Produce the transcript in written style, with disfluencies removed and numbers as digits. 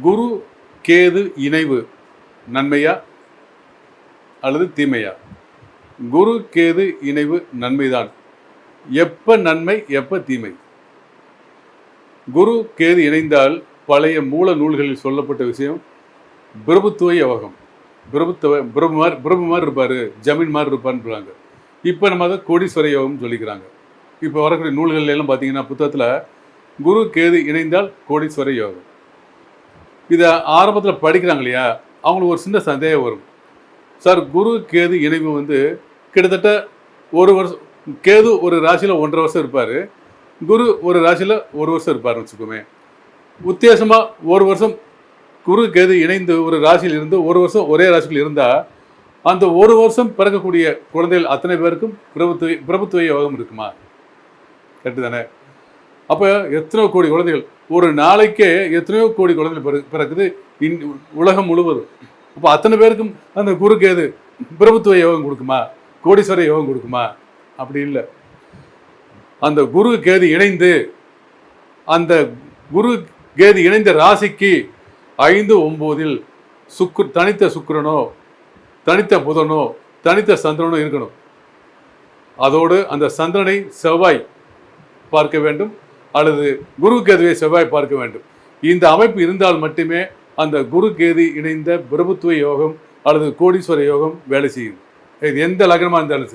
குரு கேது இணைவு நன்மையா அல்லது தீமையா? குரு கேது இணைவு நன்மைதான். எப்ப நன்மை எப்ப தீமை? குரு கேது இணைந்தால் பழைய மூல நூல்களில் சொல்லப்பட்ட விஷயம் பிரபுத்துவ யோகம். பிரபு மாதிரி இருப்பாரு, ஜமீன் மாதிரி இருப்பாருன்றாங்க. இப்போ நம்ம அதை கோடீஸ்வர யோகம் சொல்லிக்கிறாங்க. இப்போ வரக்கூடிய நூல்கள் எல்லாம் பார்த்தீங்கன்னா புத்தகத்தில் குரு கேது இணைந்தால் கோடீஸ்வர யோகம். இதை ஆரம்பத்தில் படிக்கிறாங்க இல்லையா, அவங்களுக்கு ஒரு சின்ன சந்தேகம் வரும். சார், குரு கேது இணைவு கிட்டத்தட்ட ஒரு வருஷம், கேது ஒரு ராசியில் 1.5 வருஷம் இருப்பார், குரு ஒரு ராசியில் 1 வருஷம் இருப்பார்னு வச்சுக்கோமே. உத்தேசமாக ஒரு வருஷம் குரு கேது இணைந்து ஒரு ராசியில் இருந்து 1 வருஷம் ஒரே ராசியில் இருந்தால் அந்த 1 வருஷம் பிறக்கக்கூடிய குழந்தைகள் அத்தனை பேருக்கும் பிரபுத்துவ யோகம் இருக்குமா? கரெக்டு தானே? அப்போ எத்தனையோ கோடி குழந்தைகள், ஒரு நாளைக்கே எத்தனையோ கோடி குழந்தைகள் பிறக்குது உலகம் முழுவதும். அப்போ அத்தனை பேருக்கும் அந்த குரு கேது பிரபுத்துவ யோகம் கொடுக்குமா? கோடீஸ்வர யோகம் கொடுக்குமா? அப்படி இல்லை. அந்த குரு கேது இணைந்து, அந்த குரு கேது இணைந்த ராசிக்கு 5-9 தனித்த சுக்கிரனோ தனித்த புதனோ தனித்த சந்திரனோ இருக்கணும். அதோடு அந்த சந்திரனை செவ்வாய் பார்க்க வேண்டும், அல்லது குரு கேதுவை செவ்வாய் பார்க்க வேண்டும். இந்த அமைப்பு இருந்தால் மட்டுமே அந்த குரு கேது இணைந்த பிரபுத்துவ யோகம் அல்லது கோடீஸ்வர யோகம் வேலை செய்யும். இது எந்த லக்னமாக இருந்தாலும் சரி.